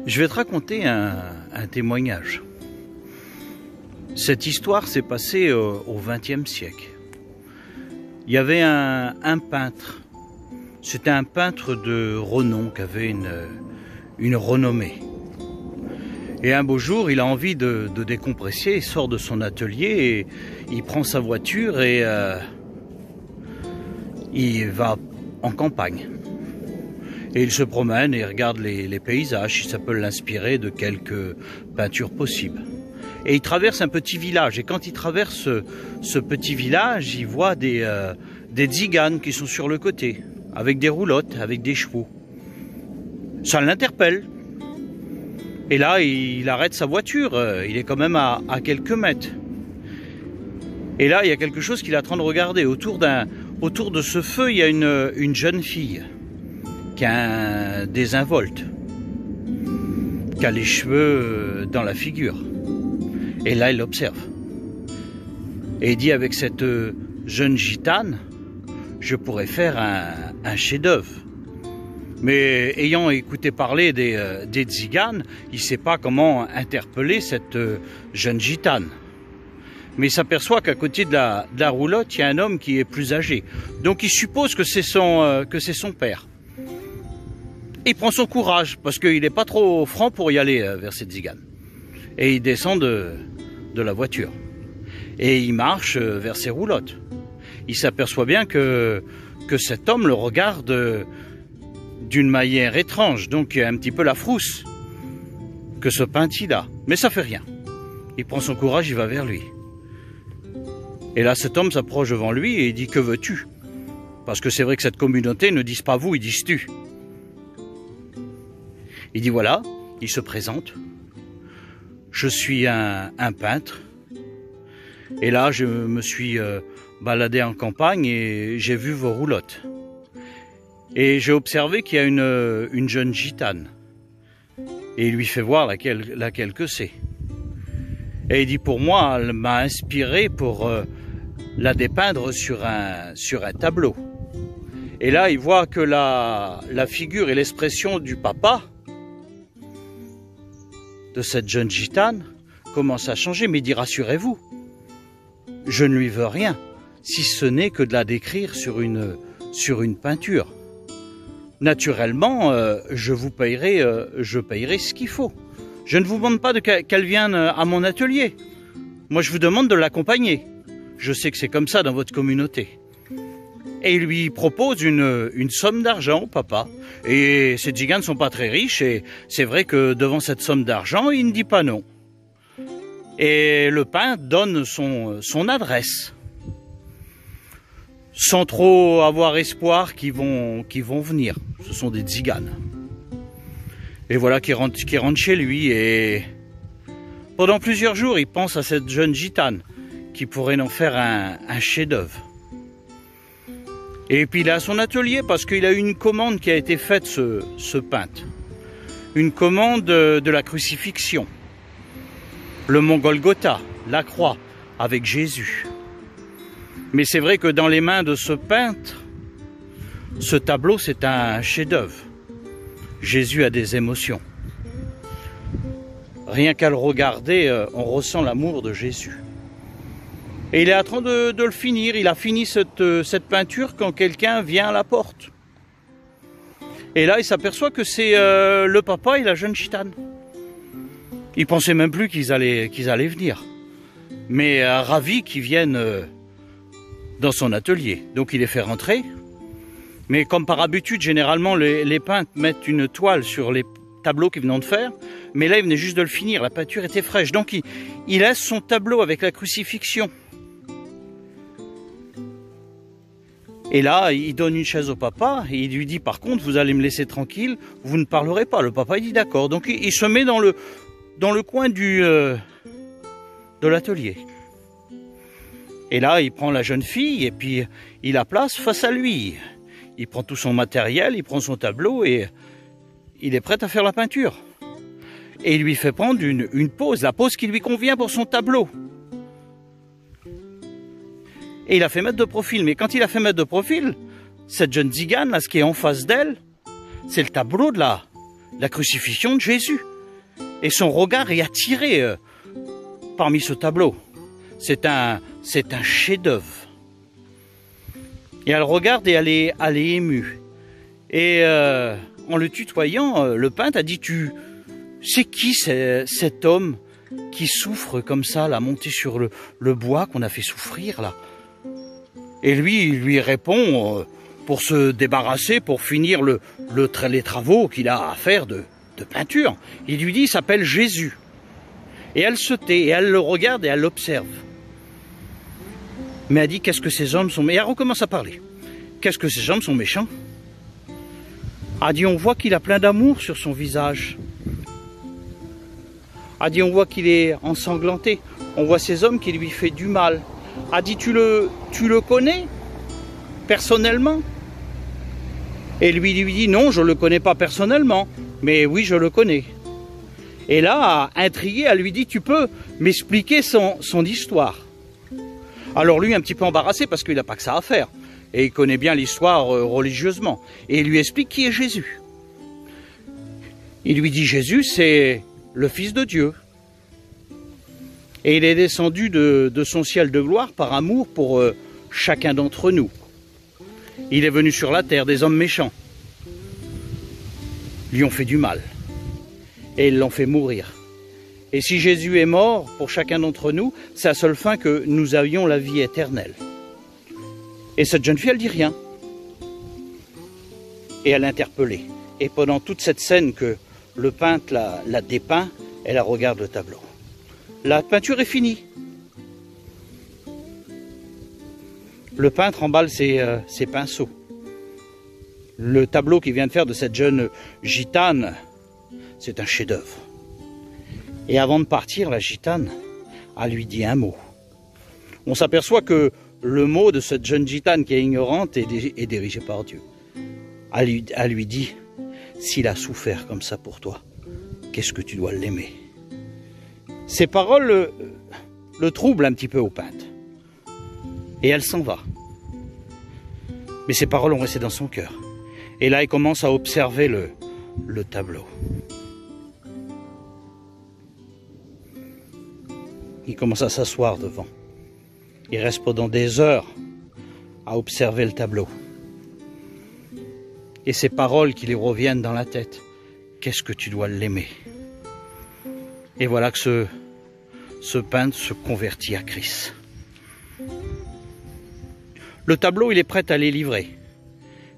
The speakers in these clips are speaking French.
Je vais te raconter un témoignage. Cette histoire s'est passée au XXe siècle. Il y avait un peintre. C'était un peintre de renom qui avait une renommée. Et un beau jour, il a envie de décompresser, il sort de son atelier et il prend sa voiture et il va en campagne. Et il se promène et regarde les paysages, ça peut l'inspirer de quelques peintures possibles. Et il traverse un petit village, et quand il traverse ce petit village, il voit des tziganes qui sont sur le côté, avec des roulottes, avec des chevaux. Ça l'interpelle. Et là, il arrête sa voiture, il est quand même à quelques mètres. Et là, il y a quelque chose qu'il est en train de regarder. Autour de ce feu, il y a une jeune fille qui a un désinvolte, qui a les cheveux dans la figure. Et là, il l'observe. Et il dit, avec cette jeune gitane, je pourrais faire un chef-d'œuvre. Mais ayant écouté parler des tziganes, il ne sait pas comment interpeller cette jeune gitane. Mais il s'aperçoit qu'à côté de la roulotte, il y a un homme qui est plus âgé. Donc il suppose que c'est son père. Il prend son courage, parce qu'il n'est pas trop franc pour y aller vers cette tzigane. Et il descend de la voiture. Et il marche vers ses roulottes. Il s'aperçoit bien que cet homme le regarde d'une manière étrange, donc un petit peu la frousse que ce peintre-là. Mais ça fait rien. Il prend son courage, il va vers lui. Et là, cet homme s'approche devant lui et il dit, que veux-tu? Parce que c'est vrai que cette communauté ne disent pas vous, ils disent tu. Il dit, voilà, il se présente. Je suis un peintre. Et là, je me suis baladé en campagne et j'ai vu vos roulottes. Et j'ai observé qu'il y a une jeune gitane. Et il lui fait voir laquelle que c'est. Et il dit, pour moi, elle m'a inspiré pour la dépeindre sur un tableau. Et là, il voit que la figure et l'expression du papa de cette jeune gitane commence à changer. Mais il dit, rassurez-vous, je ne lui veux rien, si ce n'est que de la décrire sur une peinture. Naturellement, je payerai ce qu'il faut. Je ne vous demande pas qu'elle vienne à mon atelier. Moi, je vous demande de l'accompagner. Je sais que c'est comme ça dans votre communauté. Et il lui propose une somme d'argent au papa. Et ces tziganes ne sont pas très riches, et c'est vrai que devant cette somme d'argent, il ne dit pas non. Et le peintre donne son adresse, sans trop avoir espoir qu'ils vont venir. Ce sont des tziganes. Et voilà qu'il rentre chez lui, et pendant plusieurs jours, il pense à cette jeune gitane qui pourrait en faire un chef-d'œuvre. Et puis il est à son atelier parce qu'il a eu une commande qui a été faite, ce peintre. Une commande de la crucifixion. Le mont Golgotha, la croix, avec Jésus. Mais c'est vrai que dans les mains de ce peintre, ce tableau, c'est un chef-d'œuvre. Jésus a des émotions. Rien qu'à le regarder, on ressent l'amour de Jésus. Et il est en train de le finir. Il a fini cette peinture quand quelqu'un vient à la porte. Et là, il s'aperçoit que c'est le papa et la jeune gitane. Il pensait même plus qu'ils allaient venir. Mais ravi qu'ils viennent dans son atelier. Donc il les fait rentrer. Mais comme par habitude, généralement, les peintres mettent une toile sur les tableaux qu'ils venaient de faire. Mais là, il venait juste de le finir. La peinture était fraîche. Donc il laisse son tableau avec la crucifixion. Et là, il donne une chaise au papa et il lui dit, par contre, vous allez me laisser tranquille, vous ne parlerez pas. Le papa, il dit d'accord. Donc il se met dans le coin de l'atelier. Et là, il prend la jeune fille et puis il la place face à lui. Il prend tout son matériel, il prend son tableau et il est prêt à faire la peinture. Et il lui fait prendre une pose, la pose qui lui convient pour son tableau. Et il a fait mettre de profil. Mais quand il a fait mettre de profil, cette jeune tzigane, là, ce qui est en face d'elle, c'est le tableau de la crucifixion de Jésus. Et son regard est attiré parmi ce tableau. C'est un chef-d'œuvre. Et elle regarde et elle est émue. Et en le tutoyant, le peintre a dit, c'est qui cet homme qui souffre comme ça, là, monté sur le bois qu'on a fait souffrir, là? Et lui, il lui répond, pour se débarrasser, pour finir les travaux qu'il a à faire de peinture. Il lui dit, il s'appelle Jésus. Et elle se tait, et elle le regarde et elle l'observe. Mais elle dit, qu'est-ce que ces hommes sont... Et elle recommence à parler. Qu'est-ce que ces hommes sont méchants? Elle dit, on voit qu'il a plein d'amour sur son visage. Elle dit, on voit qu'il est ensanglanté. On voit ces hommes qui lui font du mal. Elle dit, tu le connais personnellement? Et lui dit, non, je ne le connais pas personnellement. Mais oui, je le connais. Et là, intriguée, elle lui dit, tu peux m'expliquer son histoire? Alors lui, un petit peu embarrassé, parce qu'il n'a pas que ça à faire. Et il connaît bien l'histoire religieusement. Et il lui explique qui est Jésus. Il lui dit, Jésus, c'est le Fils de Dieu. Et il est descendu de son ciel de gloire par amour pour chacun d'entre nous. Il est venu sur la terre, des hommes méchants lui ont fait du mal. Et ils l'ont fait mourir. Et si Jésus est mort pour chacun d'entre nous, c'est à seule fin que nous avions la vie éternelle. Et cette jeune fille, elle dit rien. Et elle est interpellée. Et pendant toute cette scène que le peintre la dépeint, elle regarde le tableau. La peinture est finie. Le peintre emballe ses pinceaux. Le tableau qu'il vient de faire de cette jeune gitane, c'est un chef-d'œuvre. Et avant de partir, la gitane, elle lui dit un mot. On s'aperçoit que le mot de cette jeune gitane qui est ignorante est dirigé par Dieu. Elle lui dit, s'il a souffert comme ça pour toi, qu'est-ce que tu dois l'aimer? Ces paroles le troublent un petit peu au peintre. Et elle s'en va. Mais ces paroles ont resté dans son cœur. Et là, il commence à observer le tableau. Il commence à s'asseoir devant. Il reste pendant des heures à observer le tableau. Et ces paroles qui lui reviennent dans la tête. Qu'est-ce que tu dois l'aimer? Et voilà que ce peintre se convertit à Christ. Le tableau, il est prêt à les livrer.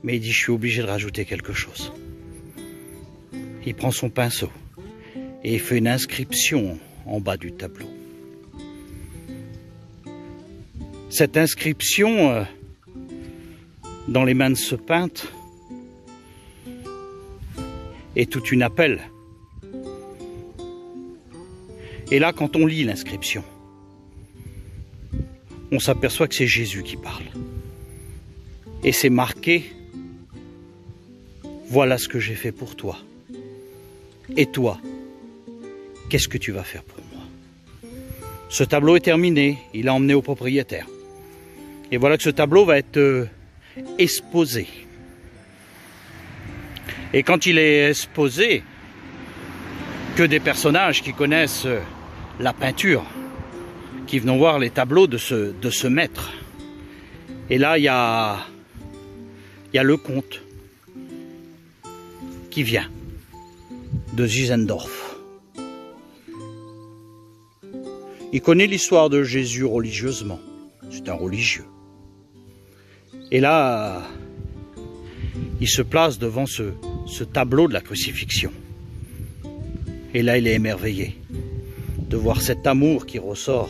Mais il dit, je suis obligé de rajouter quelque chose. Il prend son pinceau et il fait une inscription en bas du tableau. Cette inscription, dans les mains de ce peintre, est toute une appel. Et là, quand on lit l'inscription, on s'aperçoit que c'est Jésus qui parle. Et c'est marqué, voilà ce que j'ai fait pour toi. Et toi, qu'est-ce que tu vas faire pour moi? Ce tableau est terminé, il est emmené au propriétaire. Et voilà que ce tableau va être exposé. Et quand il est exposé, que des personnages qui connaissent la peinture, qui viennent voir les tableaux de ce maître. Et là, il y a le comte qui vient de Zinzendorf. Il connaît l'histoire de Jésus religieusement. C'est un religieux. Et là, il se place devant ce tableau de la crucifixion. Et là, il est émerveillé de voir cet amour qui ressort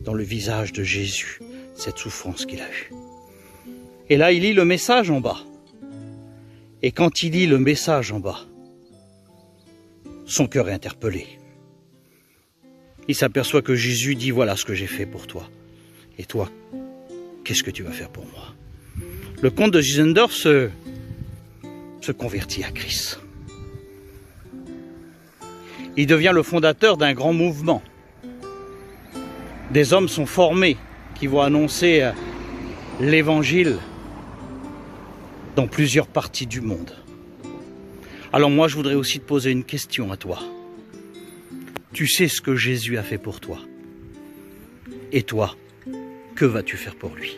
dans le visage de Jésus, cette souffrance qu'il a eue. Et là, il lit le message en bas. Et quand il lit le message en bas, son cœur est interpellé. Il s'aperçoit que Jésus dit, voilà ce que j'ai fait pour toi. Et toi, qu'est-ce que tu vas faire pour moi? Le comte de Zinzendorf se convertit à Christ. Il devient le fondateur d'un grand mouvement. Des hommes sont formés qui vont annoncer l'évangile dans plusieurs parties du monde. Alors moi, je voudrais aussi te poser une question à toi. Tu sais ce que Jésus a fait pour toi. Et toi, que vas-tu faire pour lui ?